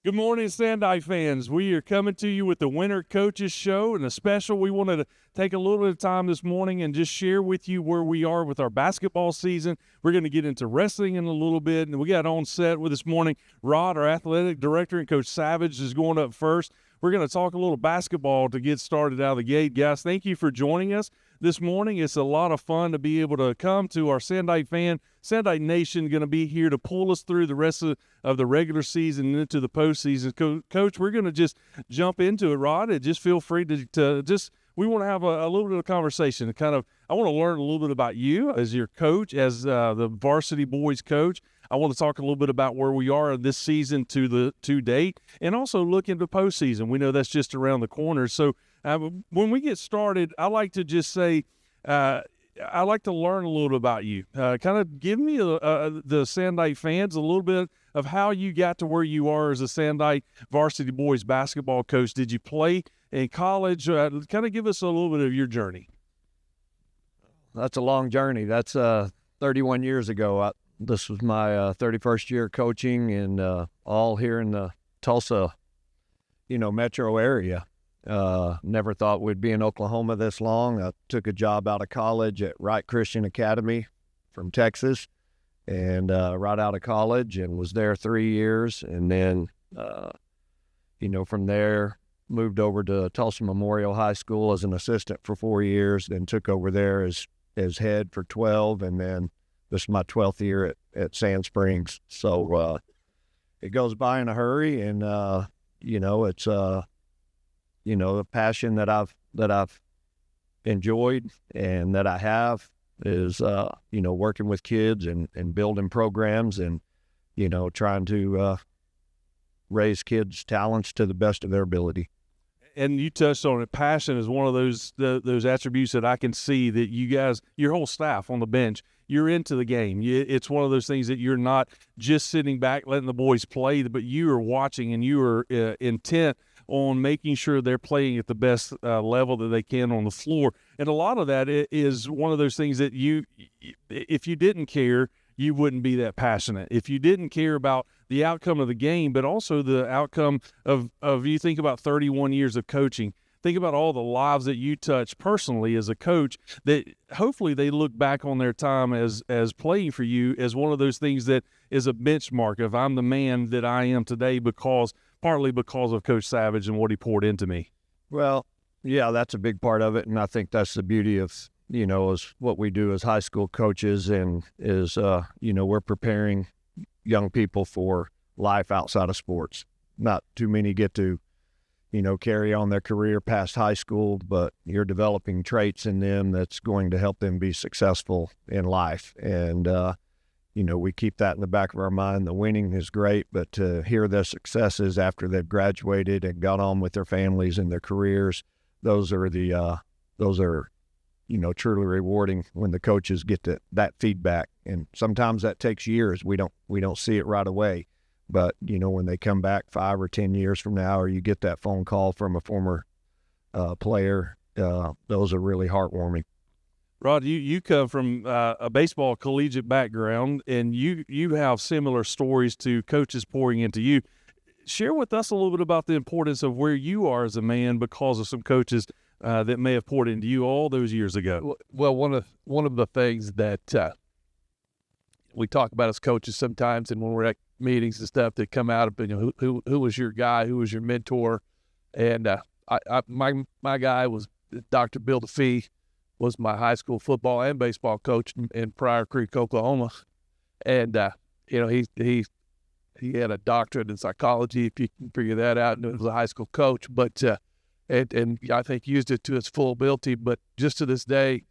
Good morning, Sandite fans. We are coming to you with the Winter Coaches Show, and a special. We wanted to take a little bit of time this morning and just share with you where we are with our basketball season. We're going to get into wrestling in a little bit, and we got on set with this morning Rod, our athletic director, and Coach Savage is going up first. We're going to talk a little basketball to get started out of the gate. Guys, thank you for joining us this morning. It's a lot of fun to be able to come to our Sandite Nation going to be here to pull us through the rest of the regular season and into the postseason. Coach, we're going to just jump into it, Rod, and just feel free to just we want to have a little bit of conversation. I want to learn a little bit about you as your coach, as the varsity boys coach. I want to talk a little bit about where we are this season to date, and also look into postseason. We know that's just around the corner. So when we get started, I like to just say I like to learn a little bit about you. Kind of give me the Sandite fans a little bit of how you got to where you are as a Sandite varsity boys basketball coach. Did you play in college? Kind of give us a little bit of your journey. That's a long journey. That's 31 years ago. This was my 31st year coaching, and all here in the Tulsa, metro area. Never thought we'd be in Oklahoma this long. I took a job out of college at Wright Christian Academy from Texas, and right out of college, and was there 3 years, and then from there moved over to Tulsa Memorial High School as an assistant for 4 years, then took over there as head for 12, and then this is my 12th year at Sand Springs. So it goes by in a hurry, and it's the passion that I've enjoyed and that I have is working with kids and building programs and trying to raise kids' talents to the best of their ability. And you touched on it. Passion is one of those attributes that I can see that you guys, your whole staff on the bench, you're into the game. It's one of those things that you're not just sitting back letting the boys play, but you are watching and you are intent on making sure they're playing at the best level that they can on the floor. And a lot of that is one of those things that if you didn't care, you wouldn't be that passionate. If you didn't care about the outcome of the game, but also the outcome of you think about 31 years of coaching, think about all the lives that you touch personally as a coach, that hopefully they look back on their time as playing for you as one of those things that is a benchmark of I'm the man that I am today partly because of Coach Savage and what he poured into me. Well, yeah, that's a big part of it, and I think that's the beauty of is what we do as high school coaches, and is we're preparing young people for life outside of sports. Not too many get to carry on their career past high school, but you're developing traits in them that's going to help them be successful in life. And we keep that in the back of our mind. The winning is great, but to hear their successes after they've graduated and got on with their families and their careers, those are truly rewarding when the coaches get that feedback. And sometimes that takes years. We don't see it right away, but when they come back 5 or 10 years from now, or you get that phone call from a former player, those are really heartwarming. Rod, you come from a baseball collegiate background, and you have similar stories to coaches pouring into you. Share with us a little bit about the importance of where you are as a man because of some coaches that may have poured into you all those years ago. Well, one of the things that we talk about as coaches sometimes, and when we're at meetings and stuff, that come out of who was your guy, who was your mentor, and my guy was Dr. Bill DeFee. Was my high school football and baseball coach in Pryor Creek, Oklahoma, and he had a doctorate in psychology, if you can figure that out, and he was a high school coach, but and I think used it to its full ability. But just to this day,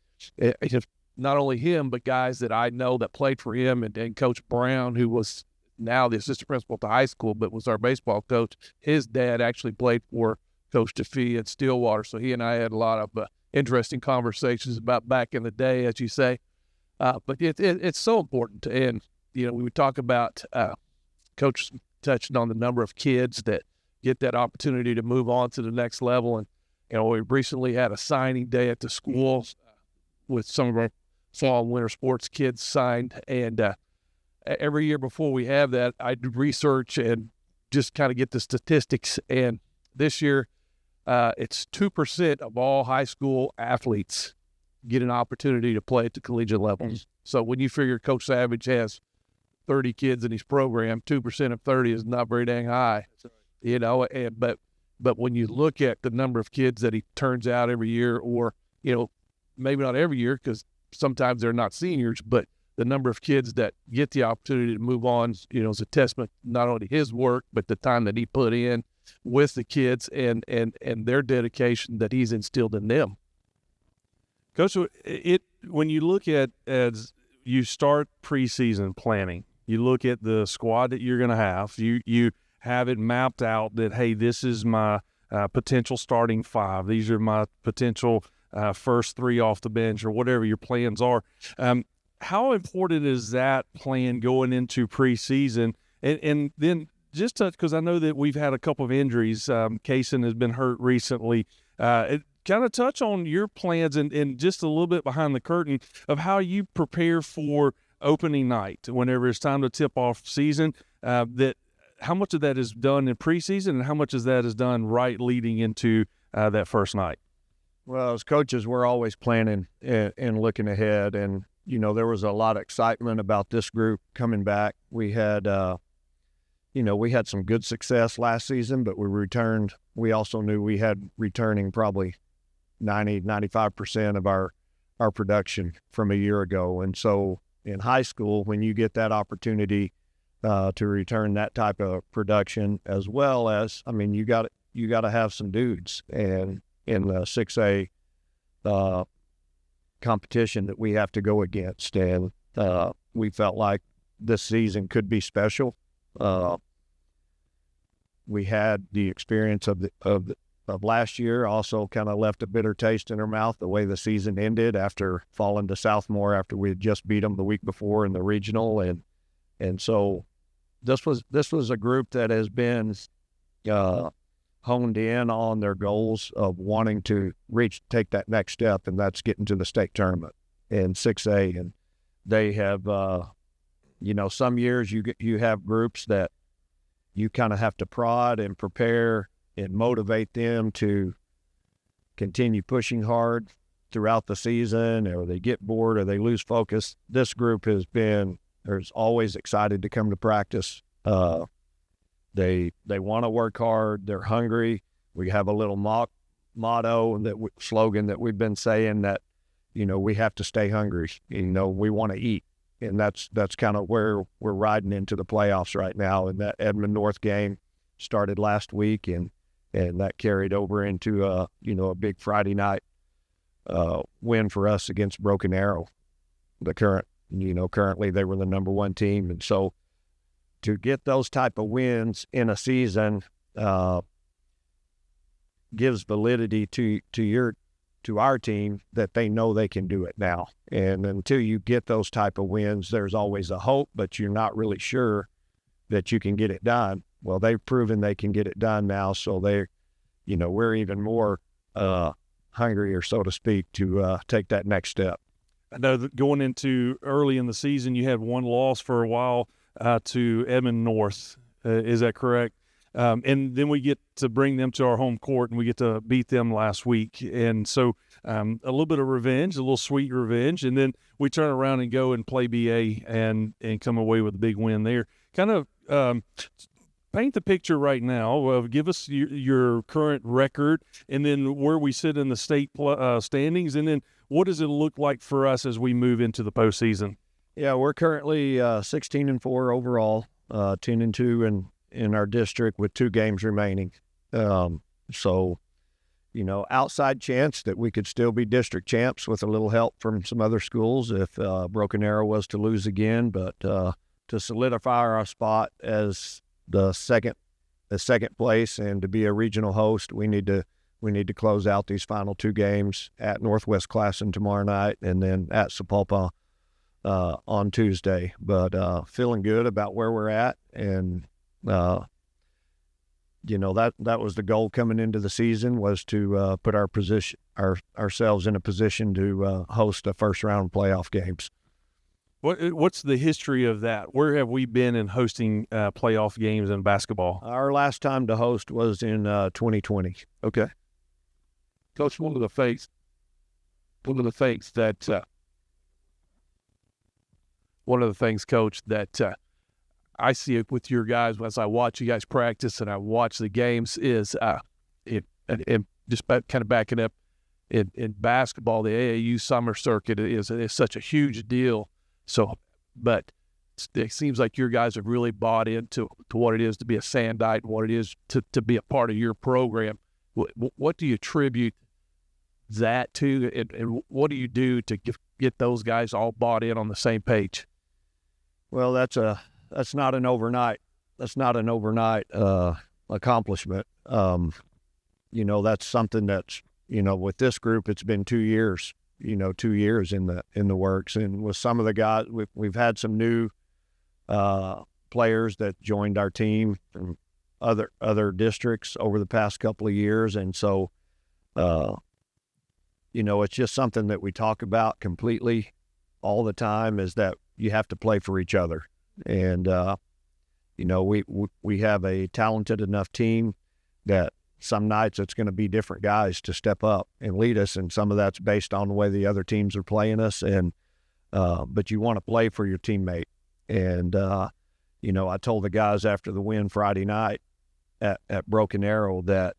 not only him, but guys that I know that played for him, and Coach Brown, who was now the assistant principal at the high school, but was our baseball coach. His dad actually played for Coach DeFee at Stillwater, so he and I had a lot of interesting conversations about back in the day, as you say. But it's so important. And, we would talk about Coach touching on the number of kids that get that opportunity to move on to the next level. And, we recently had a signing day at the school with some of our fall and winter sports kids signed. And every year before we have that, I do research and just kind of get the statistics. And this year, it's 2% of all high school athletes get an opportunity to play at the collegiate levels. So when you figure Coach Savage has 30 kids in his program, 2% of 30 is not very dang high, you know. And but when you look at the number of kids that he turns out every year, or, you know, maybe not every year because sometimes they're not seniors, but the number of kids that get the opportunity to move on, you know, is a testament not only to his work, but the time that he put in with the kids and their dedication that he's instilled in them. Coach, when you look at, as you start preseason planning, you look at the squad that you're going to have, you have it mapped out that, hey, this is my potential starting five. These are my potential first three off the bench, or whatever your plans are. How important is that plan going into preseason? And then just because I know that we've had a couple of injuries. Kaysen has been hurt recently. Kind of touch on your plans and just a little bit behind the curtain of how you prepare for opening night whenever it's time to tip off season, that how much of that is done in preseason and how much of that is done right leading into that first night? Well, as coaches, we're always planning and looking ahead. And, you know, there was a lot of excitement about this group coming back. We had, we had some good success last season, but we also knew we had returning probably 95% of our production from a year ago. And so in high school, when you get that opportunity to return that type of production, as well as, I mean, you got to have some dudes. And in the 6A competition that we have to go against, and we felt like this season could be special. We had the experience of last year, also kind of left a bitter taste in our mouth the way the season ended after falling to Southmore after we had just beat them the week before in the regional, and so this was a group that has been honed in on their goals of wanting to take that next step, and that's getting to the state tournament in 6A. And they have, some years you have groups that you kind of have to prod and prepare and motivate them to continue pushing hard throughout the season, or they get bored or they lose focus. This group is always excited to come to practice. They want to work hard. They're hungry. We have a little slogan that we've been saying that, we have to stay hungry. We want to eat. And that's kind of where we're riding into the playoffs right now. And that Edmond North game started last week, and that carried over into a big Friday night win for us against Broken Arrow. Currently they were the number one team. And so to get those type of wins in a season gives validity to our team that they know they can do it now. And until you get those type of wins, there's always a hope, but you're not really sure that you can get it done. Well, they've proven they can get it done now, so we're even more hungrier, so to speak, to take that next step. I know that going into early in the season, you had one loss for a while to Edmond North. Is that correct? And then we get to bring them to our home court, and we get to beat them last week. And so a little bit of revenge, a little sweet revenge, and then we turn around and go and play BA and come away with a big win there. Kind of paint the picture right now. Give us your current record, and then where we sit in the state standings, and then what does it look like for us as we move into the postseason? Yeah, we're currently 16-4 overall, 10-2 in our district with 2 games remaining. So, outside chance that we could still be district champs with a little help from some other schools if Broken Arrow was to lose again. But to solidify our spot as the second place and to be a regional host, we need to close out these final 2 games at Northwest Classen tomorrow night and then at Sapulpa on Tuesday. But feeling good about where we're at, and that was the goal coming into the season, was to put ourselves in a position to host the first round playoff games. What's the history of that? Where have we been in hosting playoff games in basketball? Our last time to host was in 2020. Okay. Coach, one of the things Coach, that I see it with your guys as I watch you guys practice and I watch the games is and just kind of backing up in basketball, the AAU summer circuit is such a huge deal. So, but it seems like your guys have really bought into what it is to be a Sandite and what it is to be a part of your program. What do you attribute that to, and what do you do to get those guys all bought in on the same page? Well, that's not an overnight accomplishment. That's something that's, with this group, it's been 2 years. 2 years in the works, and with some of the guys, we've had some new players that joined our team from other districts over the past couple of years, and so it's just something that we talk about completely all the time, is that you have to play for each other, and we have a talented enough team that some nights it's going to be different guys to step up and lead us, and some of that's based on the way the other teams are playing us. And but you want to play for your teammate. And I told the guys after the win Friday night at Broken Arrow that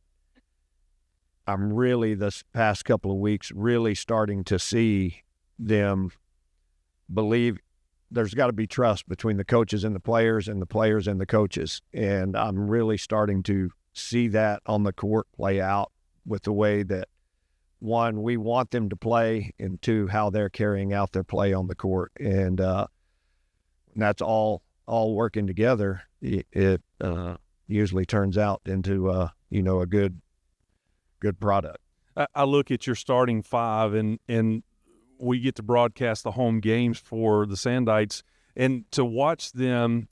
I'm really, this past couple of weeks, really starting to see them believe there's got to be trust between the coaches and the players and the coaches. And I'm really starting to see that on the court play out with the way that, one, we want them to play, and two, how they're carrying out their play on the court. And that's all working together. It usually turns out into a good product. I look at your starting five, and we get to broadcast the home games for the Sandites, and to watch them,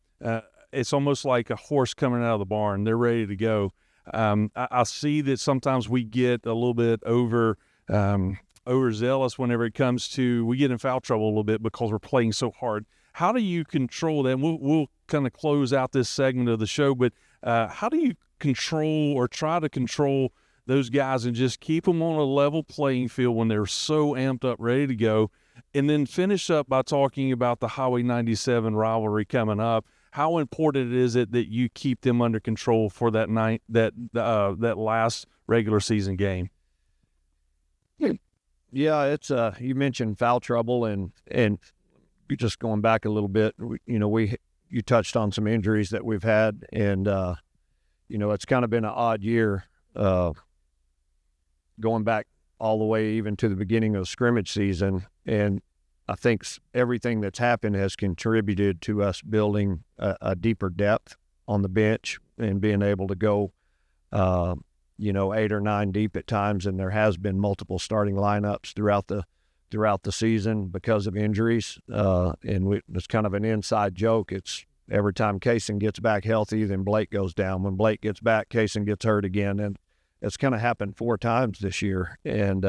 it's almost like a horse coming out of the barn. They're ready to go. I see that sometimes we get a little bit overzealous whenever it comes to, we get in foul trouble a little bit because we're playing so hard. How do you control that? And we'll kind of close out this segment of the show, but how do you control or try to control those guys and just keep them on a level playing field when they're so amped up, ready to go? And then finish up by talking about the Highway 97 rivalry coming up. How important is it that you keep them under control for that night, that last regular season game? Yeah, it's you mentioned foul trouble, and just going back a little bit, you touched on some injuries that we've had, and it's kind of been an odd year, going back all the way even to the beginning of the scrimmage season, and I think everything that's happened has contributed to us building a deeper depth on the bench and being able to go, 8 or 9 deep at times. And there has been multiple starting lineups throughout the season because of injuries. It's kind of an inside joke. It's every time Kaysen gets back healthy, then Blake goes down. When Blake gets back, Kaysen gets hurt again. And it's kind of happened 4 times this year. And,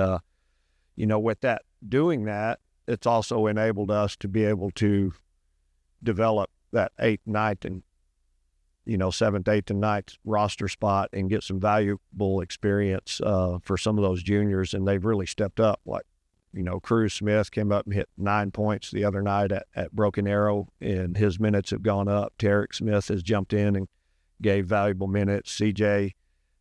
with that, doing that, it's also enabled us to be able to develop that 8th, 9th, and 7th, 8th, and 9th roster spot and get some valuable experience for some of those juniors. And they've really stepped up. Like, Cruz Smith came up and hit 9 points the other night at Broken Arrow, and his minutes have gone up. Tarek Smith has jumped in and gave valuable minutes. CJ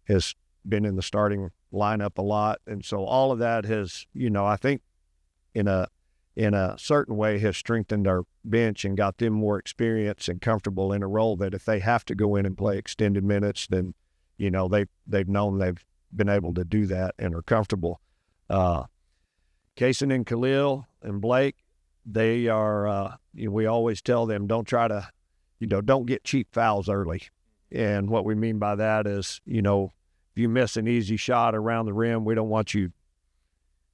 has been in the starting lineup a lot. And so all of that has, I think in a certain way has strengthened our bench and got them more experience and comfortable in a role that if they have to go in and play extended minutes, then, they've known they've been able to do that and are comfortable. Kaysen and Khalil and Blake, they are, we always tell them, don't try to, don't get cheap fouls early. And what we mean by that is, if you miss an easy shot around the rim, we don't want you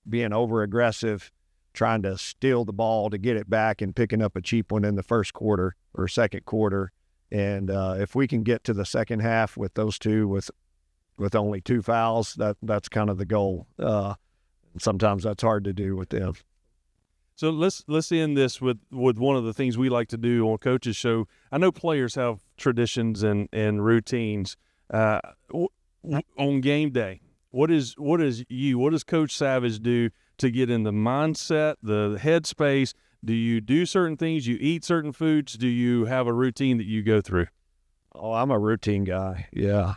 being over aggressive, trying to steal the ball to get it back and picking up a cheap one in the first quarter or second quarter. And if we can get to the second half with those two, with only 2 fouls, that's kind of the goal. Sometimes that's hard to do with them. So let's end this with one of the things we like to do on Coach's Show. I know players have traditions and routines on game day. What does Coach Savage do to get in the mindset, the headspace? Do you do certain things? You eat certain foods? Do you have a routine that you go through? Oh, I'm a routine guy. Yeah.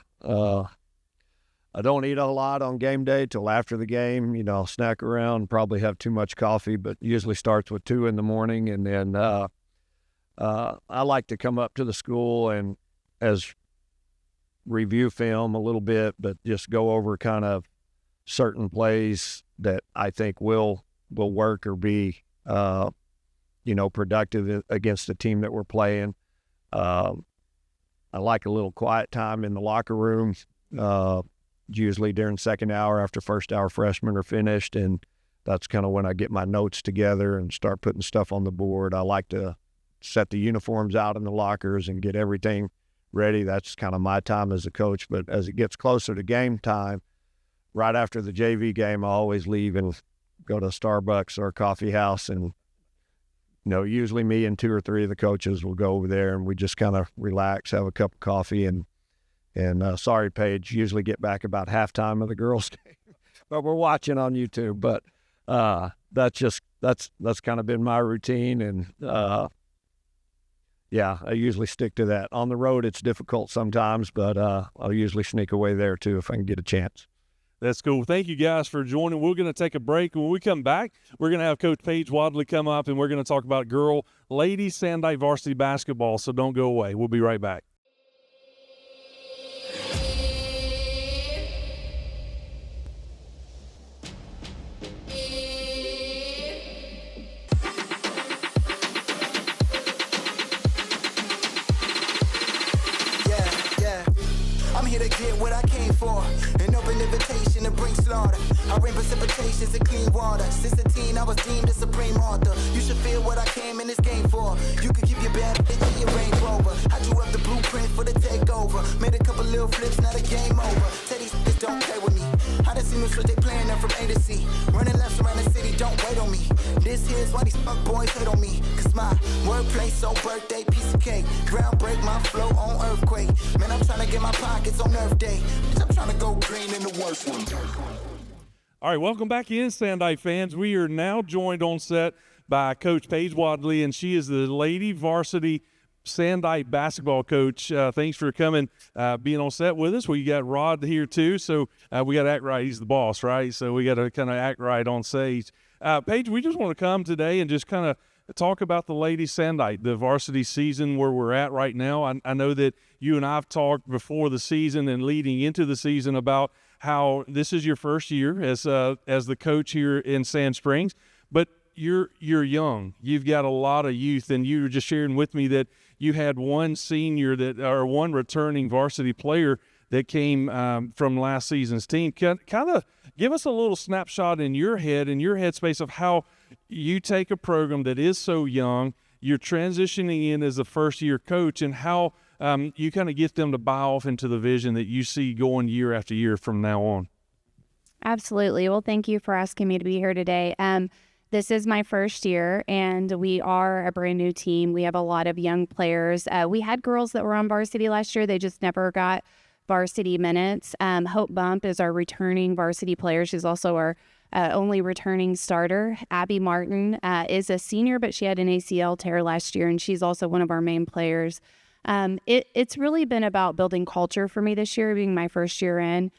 I don't eat a lot on game day till after the game. You know, I'll snack around, probably have too much coffee, but usually starts with 2 a.m. And then I like to come up to the school and as review film a little bit, but just go over kind of certain plays that I think will work or be, productive against the team that we're playing. I like a little quiet time in the locker room. Usually during second hour after first hour freshmen are finished, and that's kind of when I get my notes together and start putting stuff on the board. I like to set the uniforms out in the lockers and get everything ready. That's kind of my time as a coach. But as it gets closer to game time, right after the JV game, I always leave and go to Starbucks or a coffee house, and usually me and 2 or 3 of the coaches will go over there and we just kind of relax, have a cup of coffee, and sorry, Paige, usually get back about halftime of the girls' game, but we're watching on YouTube. But that's kind of been my routine, and I usually stick to that. On the road, it's difficult sometimes, but I'll usually sneak away there too if I can get a chance. That's cool. Thank you guys for joining. We're going to take a break. When we come back, we're going to have Coach Paige Wadley come up, and we're going to talk about ladies Sandite varsity basketball. So don't go away. We'll be right back. What I came for, an open invitation to bring slaughter. I rain precipitations in clean water. Since the teen, I was deemed a supreme author. You should feel what I came in this game for. You could keep your bad bitch in your Range Rover. I drew up the blueprint for the takeover. Made a couple little flips, now the game over. Tell these niggas don't play with me. I done seen them switch, they playing them from A to C. Running laps around the city, don't wait on me. This here's why these fuck boys hate on me. Cause my wordplay so birthday, piece of cake. Ground break, my flow on earthquake. Man, I'm trying to get my pockets on Earth Day. Bitch, I'm trying to go green in the worst one. All right, welcome back in, Sandite fans. We are now joined on set by Coach Paige Wadley, and she is the lady varsity Sandite basketball coach. Thanks for coming, being on set with us. We got Rod here too, so we got to act right. He's the boss, right? So we got to kind of act right on stage. Paige, we just want to come today and just kind of talk about the ladies Sandite, the varsity season where we're at right now. I know that you and I have talked before the season and leading into the season about how this is your first year as the coach here in Sand Springs, but you're young. You've got a lot of youth, and you were just sharing with me that you had one returning varsity player that came from last season's team. Kind of give us a little snapshot in your head, in your headspace, of how you take a program that is so young, you're transitioning in as a first-year coach, and how you kind of get them to buy off into the vision that you see going year after year from now on. Absolutely. Well, thank you for asking me to be here today. This is my first year, and we are a brand new team. We have a lot of young players. We had girls that were on varsity last year. They just never got varsity minutes. Hope Bump is our returning varsity player. She's also our only returning starter. Abby Martin is a senior, but she had an ACL tear last year, and she's also one of our main players. It's really been about building culture for me this year, being my first year in.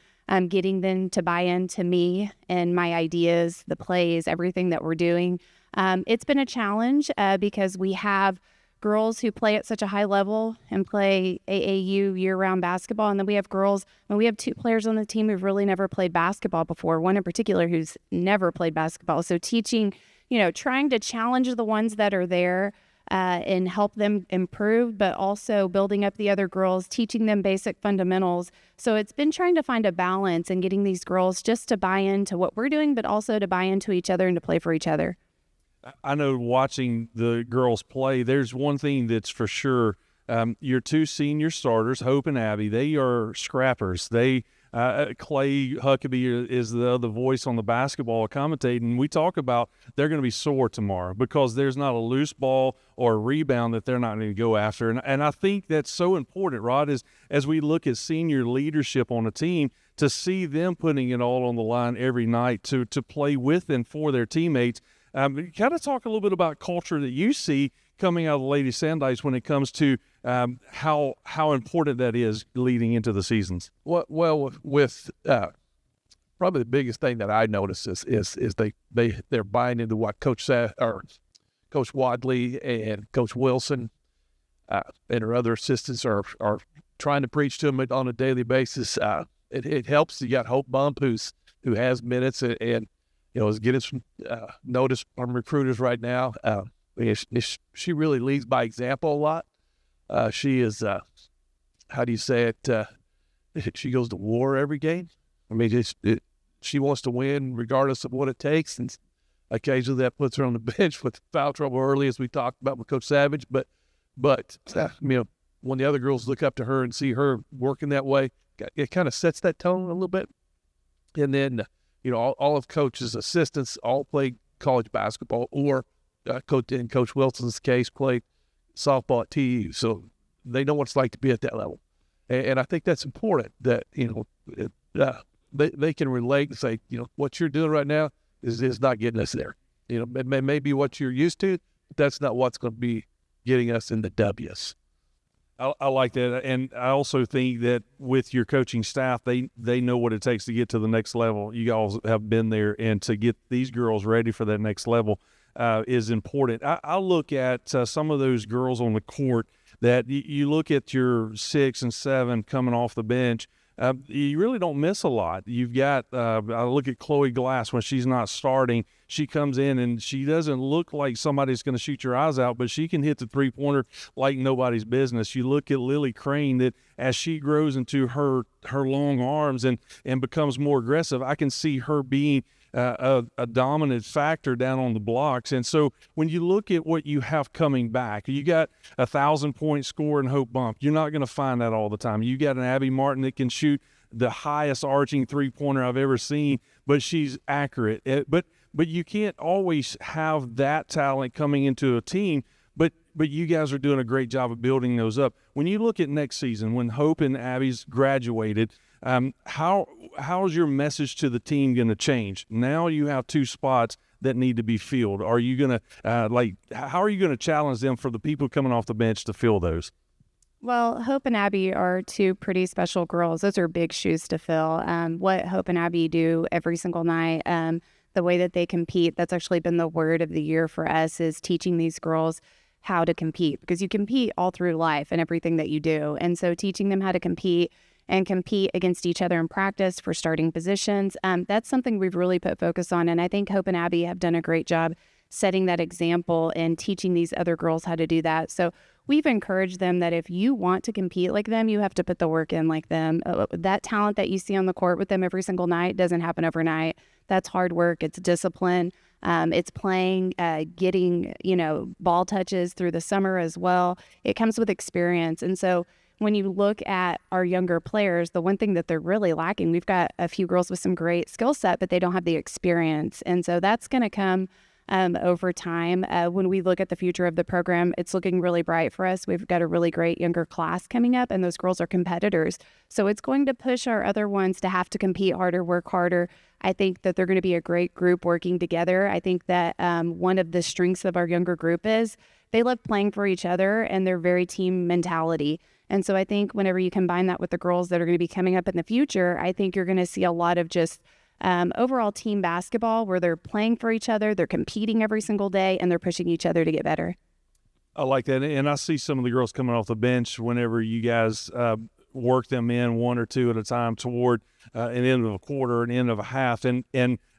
Getting them to buy into me and my ideas, the plays, everything that we're doing. It's been a challenge because we have girls who play at such a high level and play AAU year-round basketball, and then we have girls, and we have 2 players on the team who've really never played basketball before, one in particular who's never played basketball. So teaching, trying to challenge the ones that are there and help them improve, but also building up the other girls, teaching them basic fundamentals. So it's been trying to find a balance and getting these girls just to buy into what we're doing, but also to buy into each other and to play for each other. I know watching the girls play, there's one thing that's for sure. Your 2 senior starters, Hope and Abby, they are scrappers. They Clay Huckabee is the other voice on the basketball commentating. We talk about they're going to be sore tomorrow because there's not a loose ball or a rebound that they're not going to go after. And I think that's so important, Rod, as we look at senior leadership on a team, to see them putting it all on the line every night to play with and for their teammates. Kind of talk a little bit about culture that you see coming out of the Lady Sandites when it comes to how important that is leading into the seasons. Well, with probably the biggest thing that I notice is they're buying into what Coach Wadley and Coach Wilson and her other assistants are trying to preach to them on a daily basis. It helps. You got Hope Bump who has minutes and is getting some notice from recruiters right now. She really leads by example a lot. She is, how do you say it? She goes to war every game. I mean, she wants to win regardless of what it takes, and occasionally that puts her on the bench with foul trouble early, as we talked about with Coach Savage. But when the other girls look up to her and see her working that way, it kind of sets that tone a little bit. And then, all of Coach's assistants all played college basketball, or in Coach Wilson's case, played softball at TU. So they know what it's like to be at that level. And I think that's important that, they can relate and say, what you're doing right now is not getting us there. It may be what you're used to, but that's not what's going to be getting us in the W's. I like that, and I also think that with your coaching staff, they know what it takes to get to the next level. You guys have been there, and to get these girls ready for that next level is important. I look at some of those girls on the court that you look at your 6 and 7 coming off the bench. You really don't miss a lot. You've got I look at Chloe Glass when she's not starting. She comes in and she doesn't look like somebody's going to shoot your eyes out, but she can hit the three-pointer like nobody's business. You look at Lily Crane, that as she grows into her long arms and becomes more aggressive, I can see her being a dominant factor down on the blocks. And so when you look at what you have coming back, you got 1,000-point score in Hope Bump. You're not going to find that all the time. You got an Abby Martin that can shoot the highest arching three-pointer I've ever seen, but she's accurate. But you can't always have that talent coming into a team, but you guys are doing a great job of building those up. When you look at next season, when Hope and Abby's graduated, how is your message to the team going to change? Now you have 2 spots that need to be filled. Are you going to how are you going to challenge them for the people coming off the bench to fill those? Well, Hope and Abby are 2 pretty special girls. Those are big shoes to fill. What Hope and Abby do every single night, the way that they compete, that's actually been the word of the year for us, is teaching these girls how to compete, because you compete all through life and everything that you do. And so teaching them how to compete and compete against each other in practice for starting positions, that's something we've really put focus on. And I think Hope and Abby have done a great job setting that example and teaching these other girls how to do that. So we've encouraged them that if you want to compete like them, you have to put the work in like them. That talent that you see on the court with them every single night doesn't happen overnight. That's hard work. It's discipline. It's playing, getting, ball touches through the summer as well. It comes with experience. And so when you look at our younger players, the one thing that they're really lacking, we've got a few girls with some great skill set, but they don't have the experience. And so that's going to come over time. When we look at the future of the program, it's looking really bright for us. We've got a really great younger class coming up, and those girls are competitors. So it's going to push our other ones to have to compete harder, work harder. I think that they're going to be a great group working together. I think that one of the strengths of our younger group is they love playing for each other, and they're very team mentality. And so I think whenever you combine that with the girls that are going to be coming up in the future, I think you're going to see a lot of just overall team basketball where they're playing for each other, they're competing every single day, and they're pushing each other to get better. I like that. And I see some of the girls coming off the bench whenever you guys work them in 1 or 2 at a time toward an end of a quarter, an end of a half. And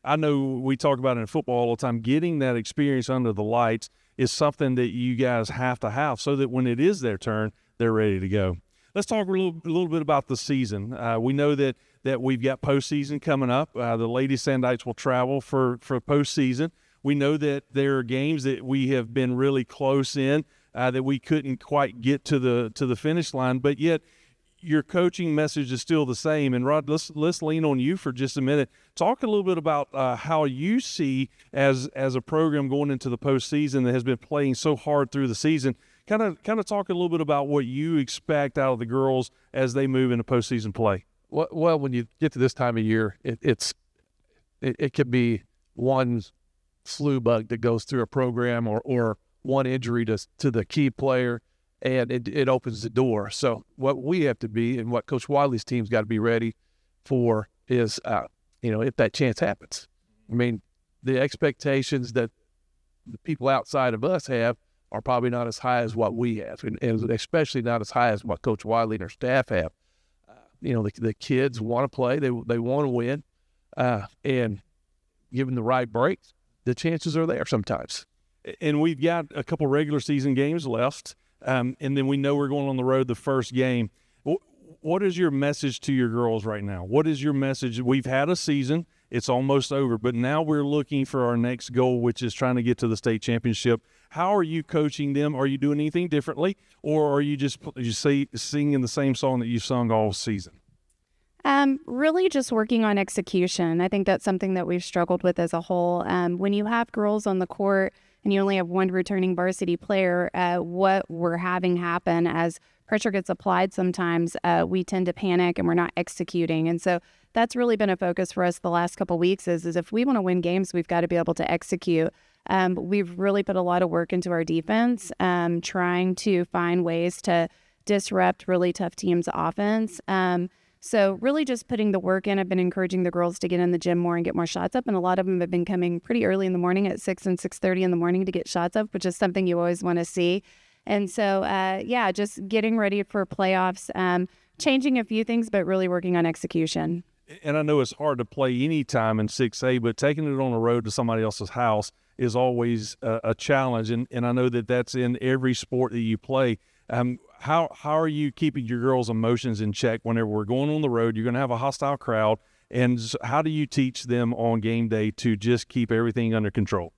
I know we talk about it in football all the time, getting that experience under the lights is something that you guys have to have so that when it is their turn, they're ready to go. Let's talk a little bit about the season. We know that we've got postseason coming up. The Lady Sandites will travel for postseason. We know that there are games that we have been really close in that we couldn't quite get to the finish line, but yet your coaching message is still the same. And Rod, let's lean on you for just a minute. Talk a little bit about how you see as a program going into the postseason that has been playing so hard through the season. Kind of talk a little bit about what you expect out of the girls as they move into postseason play. Well, when you get to this time of year, it could be one flu bug that goes through a program or one injury to the key player, and it opens the door. So what we have to be, and what Coach Wiley's team's got to be ready for is, if that chance happens. I mean, the expectations that the people outside of us have are probably not as high as what we have, and especially not as high as what Coach Wiley and her staff have. The kids want to play, they want to win, and given the right breaks, the chances are there sometimes. And we've got a couple regular season games left, and then we know we're going on the road the first game. What is your message to your girls right now? What is your message? We've had a season. It's almost over, but now we're looking for our next goal, which is trying to get to the state championship. How are you coaching them? Are you doing anything differently, or are you just singing the same song that you've sung all season? Really just working on execution. I think that's something that we've struggled with as a whole. When you have girls on the court and you only have one returning varsity player, what we're having happen as pressure gets applied sometimes, we tend to panic and we're not executing. And so that's really been a focus for us the last couple of weeks is if we want to win games, we've got to be able to execute. We've really put a lot of work into our defense, trying to find ways to disrupt really tough teams' offense. So really just putting the work in. I've been encouraging the girls to get in the gym more and get more shots up. And a lot of them have been coming pretty early in the morning at 6 and 6:30 in the morning to get shots up, which is something you always want to see. And so, just getting ready for playoffs, changing a few things, but really working on execution. And I know it's hard to play any time in 6A, but taking it on the road to somebody else's house is always a challenge. And I know that that's in every sport that you play. How are you keeping your girls' emotions in check whenever we're going on the road? You're going to have a hostile crowd. And how do you teach them on game day to just keep everything under control?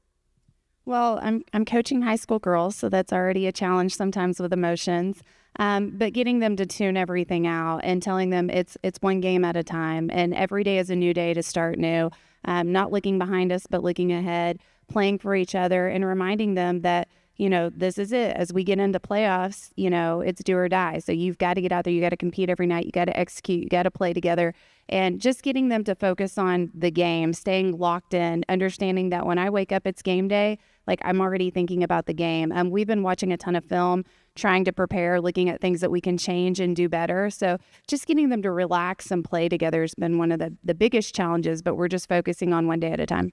Well, I'm coaching high school girls, so that's already a challenge sometimes with emotions. But getting them to tune everything out and telling them it's one game at a time, and every day is a new day to start new. Not looking behind us, but looking ahead, playing for each other, and reminding them that this is it. As we get into playoffs, it's do or die. So you've got to get out there. You got to compete every night. You got to execute. You got to play together. And just getting them to focus on the game, staying locked in, understanding that when I wake up, it's game day. Like I'm already thinking about the game. We've been watching a ton of film, trying to prepare, looking at things that we can change and do better. So just getting them to relax and play together has been one of the biggest challenges, but we're just focusing on one day at a time.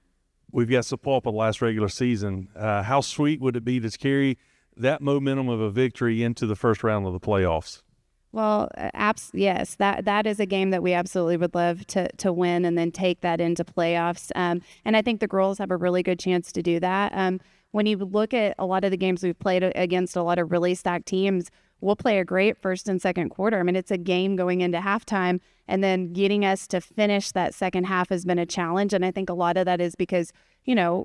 We've got Sapulpa last regular season. How sweet would it be to carry that momentum of a victory into the first round of the playoffs? Well, yes, that is a game that we absolutely would love to win and then take that into playoffs. And I think the girls have a really good chance to do that. When you look at a lot of the games we've played against a lot of really stacked teams, we'll play a great first and second quarter. I mean, it's a game going into halftime, and then getting us to finish that second half has been a challenge. And I think a lot of that is because,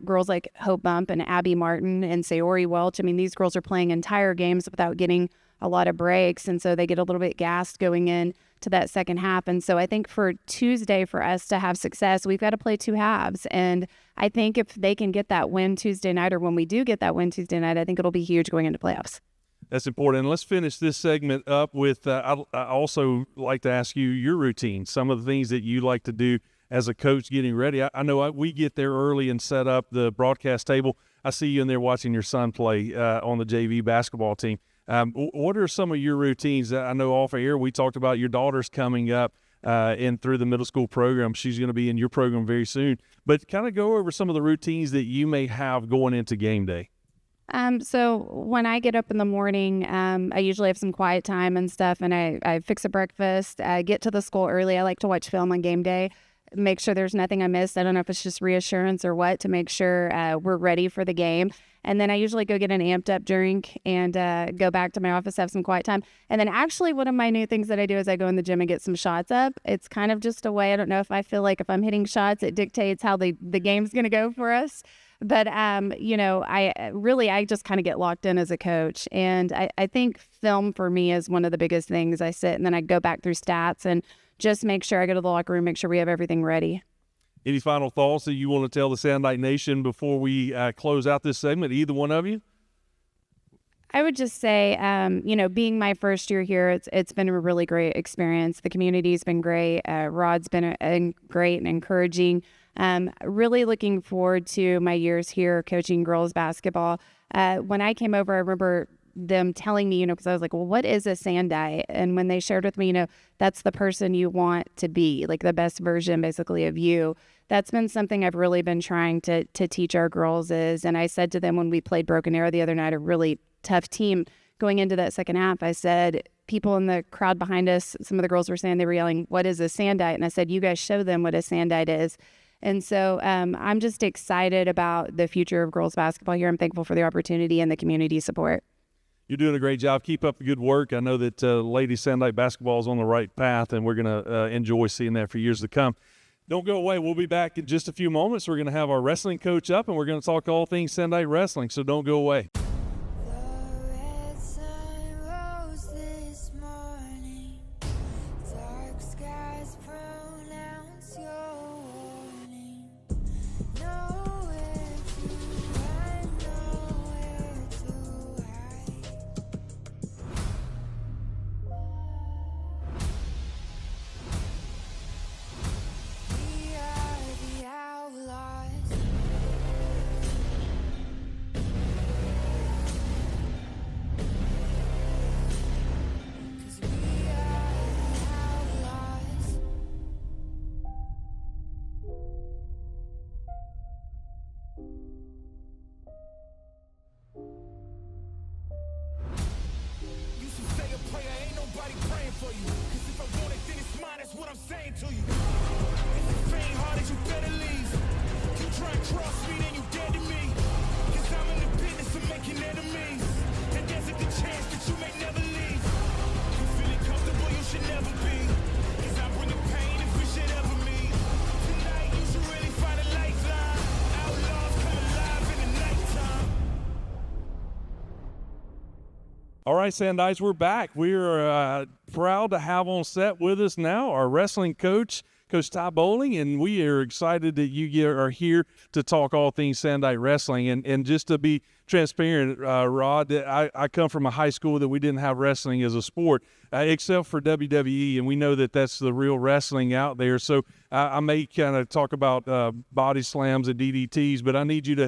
girls like Hope Bump and Abby Martin and Sayori Welch, I mean, these girls are playing entire games without getting a lot of breaks, and so they get a little bit gassed going in to that second half. And so I think for Tuesday, for us to have success, we've got to play two halves. And I think if they can get that win Tuesday night, or when we do get that win Tuesday night, I think it'll be huge going into playoffs. That's important. And let's finish this segment up with, I also like to ask you your routine, some of the things that you like to do as a coach getting ready. I know we get there early and set up the broadcast table. I see you in there watching your son play on the JV basketball team. What are some of your routines? I know off air we talked about your daughter's coming up and through the middle school program. She's going to be in your program very soon. But kind of go over some of the routines that you may have going into game day. So when I get up in the morning, I usually have some quiet time and stuff, and I fix a breakfast, get to the school early. I like to watch film on game day, make sure there's nothing I missed. I don't know if it's just reassurance or what, to make sure we're ready for the game. And then I usually go get an amped up drink and go back to my office, have some quiet time. And then actually one of my new things that I do is I go in the gym and get some shots up. It's kind of just a way, I don't know if I feel like if I'm hitting shots, it dictates how the game's going to go for us. But, I just kind of get locked in as a coach. And I think film for me is one of the biggest things. I sit and then I go back through stats and just make sure I go to the locker room, make sure we have everything ready. Any final thoughts that you want to tell the Sandite Nation before we close out this segment, either one of you? I would just say, being my first year here, it's been a really great experience. The community's been great. Rod's been great and encouraging. Really looking forward to my years here coaching girls basketball. When I came over, I remember them telling me, because I was like, well, what is a Sandite? And when they shared with me, that's the person you want to be, like the best version basically of you. That's been something I've really been trying to teach our girls is. And I said to them when we played Broken Arrow the other night, a really tough team going into that second half, I said, people in the crowd behind us, some of the girls were saying, they were yelling, what is a Sandite? And I said, you guys show them what a Sandite is. And so I'm just excited about the future of girls basketball here. I'm thankful for the opportunity and the community support. You're doing a great job. Keep up the good work. I know that ladies Sandite basketball is on the right path, and we're going to enjoy seeing that for years to come. Don't go away. We'll be back in just a few moments. We're going to have our wrestling coach up, and we're going to talk all things Sandite wrestling, so don't go away. All right, Sandites, we're back. We're proud to have on set with us now our wrestling coach, Coach Ty Bowling, and we are excited that you are here to talk all things Sandite wrestling. And just to be transparent, Rod, I come from a high school that we didn't have wrestling as a sport, except for WWE, and we know that that's the real wrestling out there. So I may kind of talk about body slams and DDTs, but I need you to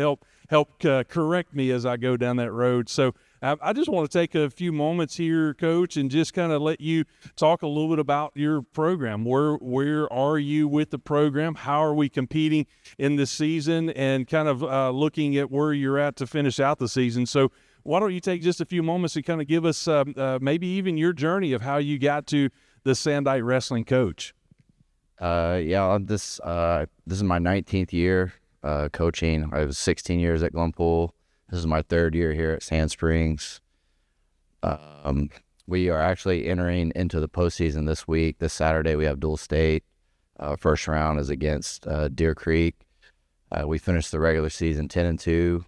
help correct me as I go down that road. So I just want to take a few moments here, Coach, and just kind of let you talk a little bit about your program. Where are you with the program? How are we competing in this season? And kind of looking at where you're at to finish out the season. So why don't you take just a few moments to kind of give us maybe even your journey of how you got to the Sandite wrestling coach? This is my 19th year coaching. I was 16 years at Glenpool. This is my third year here at Sand Springs. We are actually entering into the postseason this week. This Saturday we have Dual State. First round is against Deer Creek. We finished the regular season 10-2.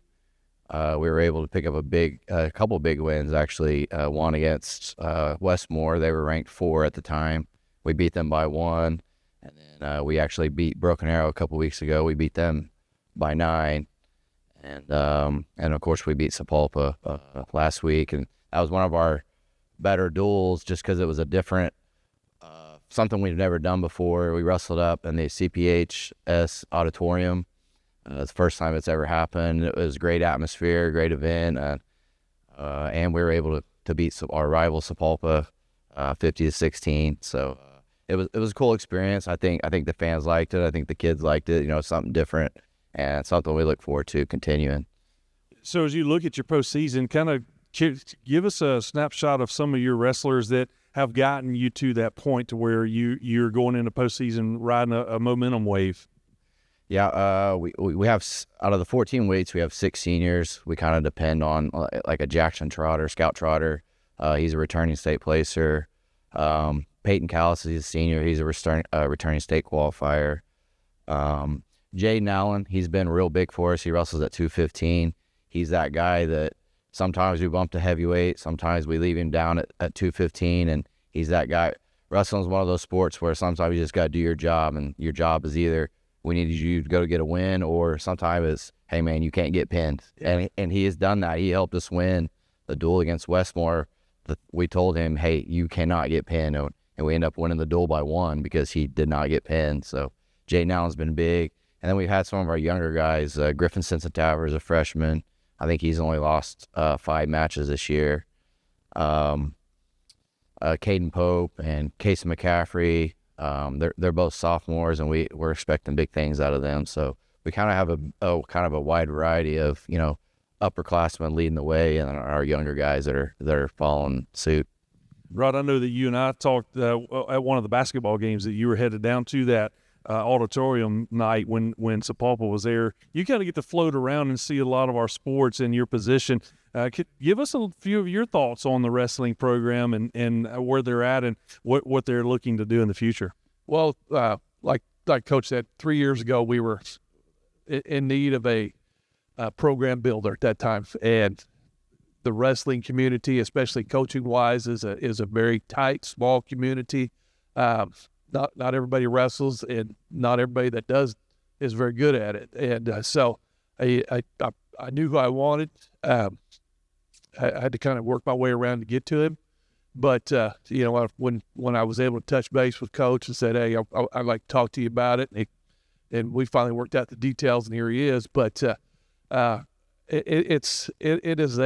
We were able to pick up a couple big wins actually. One against Westmore. They were ranked 4 at the time. We beat them by 1, and then we actually beat Broken Arrow a couple weeks ago. We beat them by 9. And of course we beat Sapulpa last week, and that was one of our better duels just because it was a different, something we've never done before. We wrestled up in the CPHS auditorium. It's the first time it's ever happened. It was a great atmosphere, great event, and we were able to beat our rival Sapulpa 50-16. So it was a cool experience. I think the fans liked it. I think the kids liked it. Something different. And something we look forward to continuing. So as you look at your postseason, kind of give us a snapshot of some of your wrestlers that have gotten you to that point to where you're going into postseason riding a momentum wave. Yeah, we have, out of the 14 weights, we have 6 seniors. We kind of depend on like a Jackson Trotter, Scout Trotter. He's a returning state placer. Peyton Callis is a senior. He's a returning state qualifier. Jaden Allen, he's been real big for us. He wrestles at 215. He's that guy that sometimes we bump to heavyweight, sometimes we leave him down at 215, and he's that guy. Wrestling is one of those sports where sometimes you just got to do your job, and your job is either we need you to go get a win, or sometimes it's, hey, man, you can't get pinned. Yeah. And he has done that. He helped us win the duel against Westmore. We told him, hey, you cannot get pinned, and we end up winning the duel by 1 because he did not get pinned. So Jaden Allen's been big. And then we've had some of our younger guys. Griffin Sensitaver is a freshman. I think he's only lost 5 matches this year. Caden Pope and Casey McCaffrey, they're both sophomores, and we're expecting big things out of them. So we kind of have a wide variety of, upperclassmen leading the way, and our younger guys that are following suit. Rod, I know that you and I talked at one of the basketball games that you were headed down to that auditorium night when Sapulpa was there. You kind of get to float around and see a lot of our sports in your position. Could give us a few of your thoughts on the wrestling program and where they're at and what they're looking to do in the future. Well, like Coach said, 3 years ago we were in need of a program builder at that time, and the wrestling community, especially coaching-wise, is a very tight, small community. Not everybody wrestles, and not everybody that does is very good at it. And so I knew who I wanted. I had to kind of work my way around to get to him. But when I was able to touch base with Coach and said, hey, I'd like to talk to you about it, and we finally worked out the details, and here he is. But it is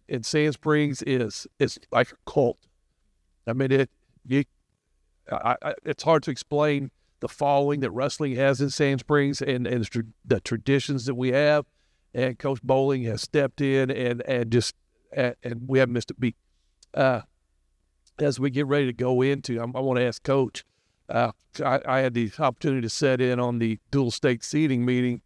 in Sand Springs it's like a cult. I mean, it's hard to explain the following that wrestling has in Sand Springs and the traditions that we have. And Coach Bowling has stepped in and we haven't missed a beat. As we get ready to go into, I want to ask Coach. I had the opportunity to sit in on the dual state seating meeting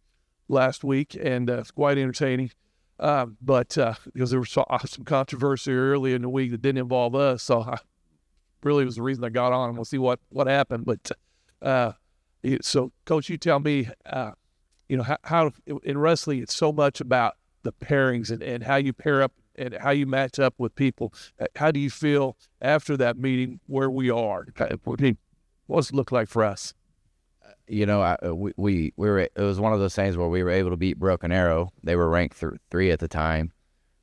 last week, and it's quite entertaining. But because there was some controversy early in the week that didn't involve us, so really was the reason I got on. We'll see what happened. But so, Coach, you tell me, how in wrestling it's so much about the pairings and how you pair up and how you match up with people. How do you feel after that meeting where we are? What's it look like for us? We were. It was one of those things where we were able to beat Broken Arrow. They were ranked 3 at the time.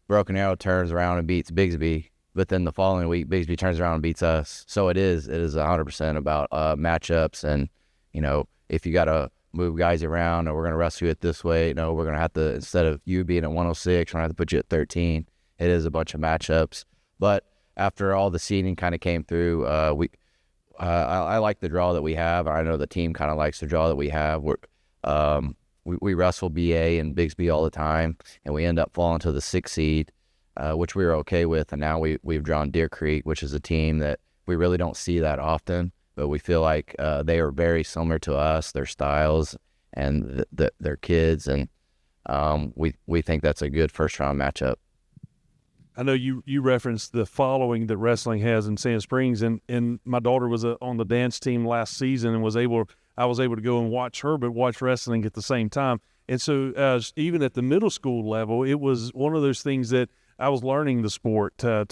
Broken Arrow turns around and beats Bigsby, but then the following week Bigsby turns around and beats us. So it is 100% about matchups, and if you got to move guys around, or we're gonna wrestle you it this way, we're gonna have to, instead of you being at 106, we're gonna have to put you at 13. It is a bunch of matchups, but after all the seeding kind of came through, I like the draw that we have. I know the team kind of likes the draw that we have. We wrestle BA and Bigsby all the time, and we end up falling to the 6th seed, which we were okay with. And now we've drawn Deer Creek, which is a team that we really don't see that often, but we feel like they are very similar to us, their styles and their kids, and we think that's a good first-round matchup. I know you referenced the following that wrestling has in Sand Springs, and my daughter was on the dance team last season and I was able to go and watch her, but watch wrestling at the same time. And so even at the middle school level, it was one of those things that I was learning the sport. I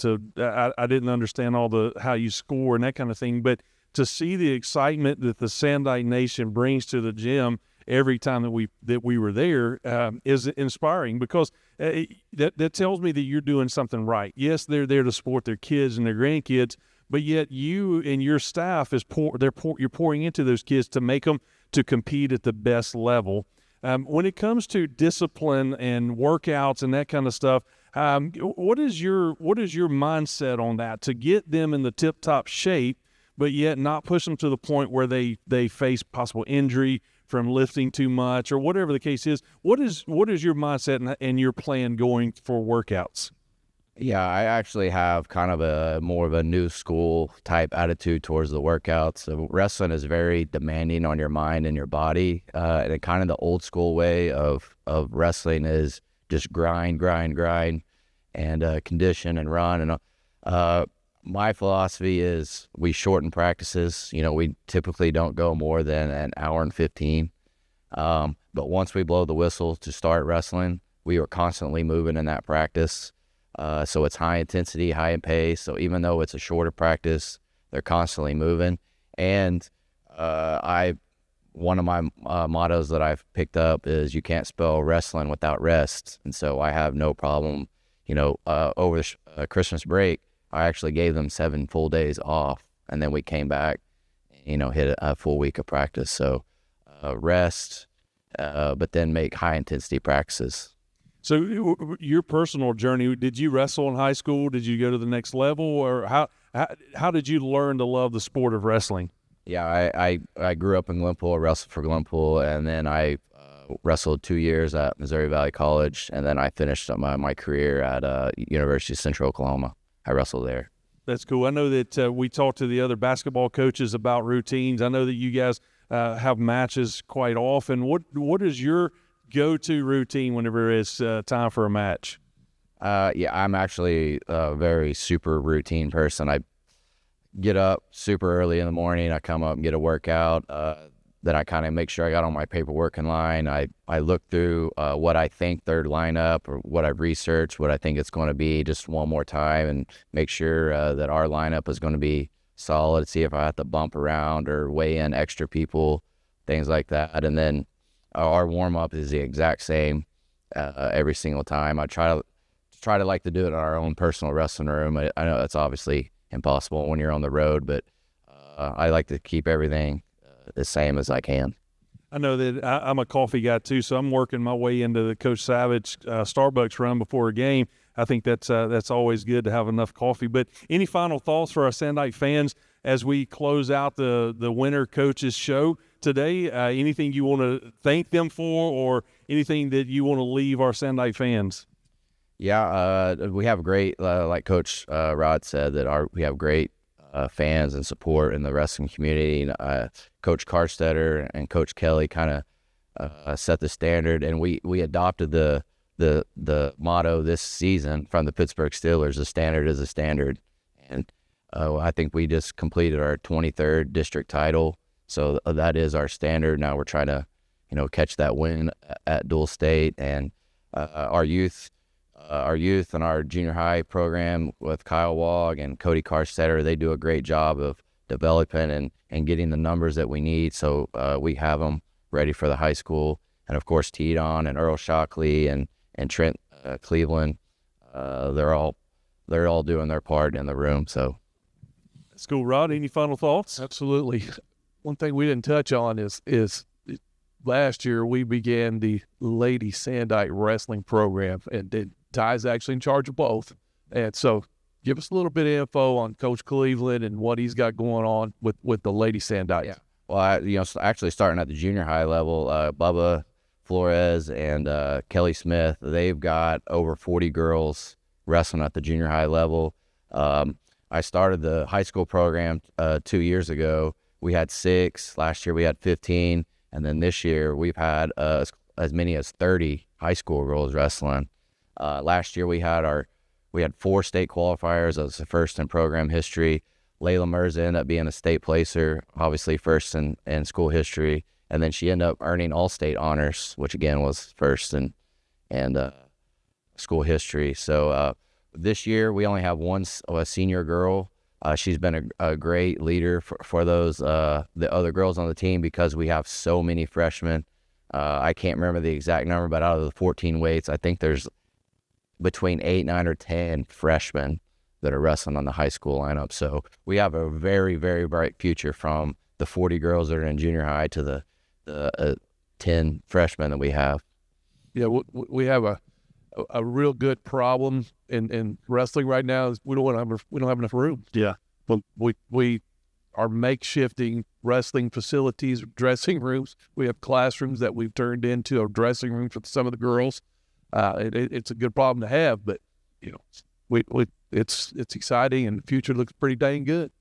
didn't understand all how you score and that kind of thing, but to see the excitement that the Sandite Nation brings to the gym every time that we were there is inspiring, because that tells me that you're doing something right. Yes, they're there to support their kids and their grandkids, but yet you and your staff you're pouring into those kids to make them to compete at the best level. When it comes to discipline and workouts and that kind of stuff, what is your mindset on that to get them in the tip-top shape, but yet not push them to the point where they face possible injury from lifting too much or whatever the case is? What is your mindset and your plan going for workouts? Yeah, I actually have kind of more of a new school type attitude towards the workouts. So wrestling is very demanding on your mind and your body. And kind of the old school way of wrestling is just grind, and condition and run. And my philosophy is we shorten practices. We typically don't go more than an hour and 15. But But once we blow the whistle to start wrestling, we are constantly moving in that practice. So it's high intensity, high in pace. So even though it's a shorter practice, they're constantly moving. And one of my mottos that I've picked up is you can't spell wrestling without rest. And so I have no problem, over the Christmas break, I actually gave them 7 full days off. And then we came back, hit a full week of practice. So rest, but then make high intensity practices. So your personal journey, did you wrestle in high school? Did you go to the next level? Or how did you learn to love the sport of wrestling? Yeah, I grew up in Glenpool, wrestled for Glenpool, and then I wrestled 2 years at Missouri Valley College, and then I finished my career at University of Central Oklahoma. I wrestled there. That's cool. I know that we talked to the other basketball coaches about routines. I know that you guys have matches quite often. What is your go-to routine whenever it's time for a match? Yeah, I'm actually a very super routine person. I get up super early in the morning. I come up and get a workout. Then I kind of make sure I got all my paperwork in line. I look through what I think third lineup or what I've researched, what I think it's going to be just one more time, and make sure that our lineup is going to be solid, see if I have to bump around or weigh in extra people, things like that. And then our warm-up is the exact same every single time. I try to like to do it in our own personal wrestling room. I know that's obviously impossible when you're on the road, but I like to keep everything the same as I can. I know that I'm a coffee guy too, so I'm working my way into the Coach Savage Starbucks run before a game. I think that's always good to have enough coffee. But any final thoughts for our Sandite fans as we close out the Winter Coaches Show today? Anything you want to thank them for, or anything that you want to leave our Sandite fans? Yeah, we have great, like Coach Rod said, that we have great fans and support in the wrestling community. Coach Carstetter and Coach Kelly kind of set the standard, and we adopted the motto this season from the Pittsburgh Steelers: "The standard is a standard." And I think we just completed our 23rd district title, so that is our standard. Now we're trying to, catch that win at Dual State, and our youth and our junior high program with Kyle Wog and Cody Carstetter, they do a great job of developing and getting the numbers that we need. So we have them ready for the high school. And of course, Teedon and Earl Shockley and Trent Cleveland, they're all doing their part in the room. So that's cool. Rod, any final thoughts? Absolutely. One thing we didn't touch on is last year we began the Lady Sandite Wrestling program, and Ty's actually in charge of both. And so give us a little bit of info on Coach Cleveland and what he's got going on with the Lady Sandite. Yeah. Well, actually starting at the junior high level, Bubba Flores and Kelly Smith, they've got over 40 girls wrestling at the junior high level. I started the high school program 2 years ago. We had 6. Last year we had 15. And then this year we've had as many as 30 high school girls wrestling. Last year we had 4 state qualifiers. That was the first in program history. Layla Mirza ended up being a state placer, obviously first in school history. And then she ended up earning all-state honors, which again was first in school history. So this year we only have a senior girl. She's been a great leader for those the other girls on the team, because we have so many freshmen. I can't remember the exact number, but out of the 14 weights, I think there's between 8, 9, or 10 freshmen that are wrestling on the high school lineup. So we have a very, very bright future from the 40 girls that are in junior high to the 10 freshmen that we have. Yeah, we have a real good problem in wrestling right now. Is we don't have enough room. Yeah. But we are makeshifting wrestling facilities, dressing rooms. We have classrooms that we've turned into a dressing room for some of the girls. It's a good problem to have, but it's exciting, and the future looks pretty dang good.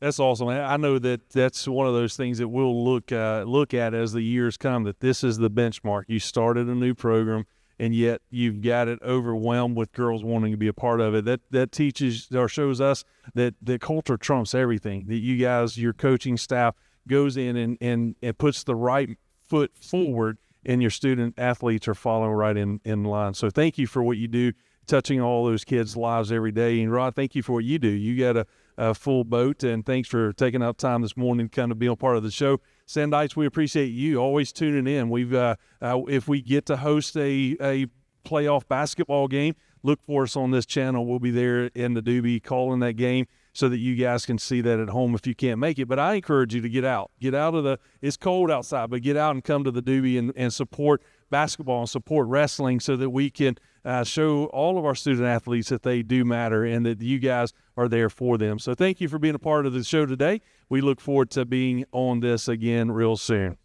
That's awesome. I know that's one of those things that we'll look at as the years come, that this is the benchmark. You started a new program, and yet you've got it overwhelmed with girls wanting to be a part of it. That teaches or shows us that the culture trumps everything, that you guys, your coaching staff, goes in and puts the right foot forward and your student athletes are following right in line. So thank you for what you do, touching all those kids' lives every day. And Rod, thank you for what you do. You got a full boat, and thanks for taking out time this morning to kind of be a part of the show. Sandites, we appreciate you always tuning in. We've if we get to host a playoff basketball game, look for us on this channel. We'll be there in the Doobie calling that game so that you guys can see that at home if you can't make it. But I encourage you to get out of it's cold outside, but get out and come to the Doobie and support basketball and support wrestling so that we can show all of our student athletes that they do matter and that you guys are there for them. So thank you for being a part of the show today. We look forward to being on this again real soon.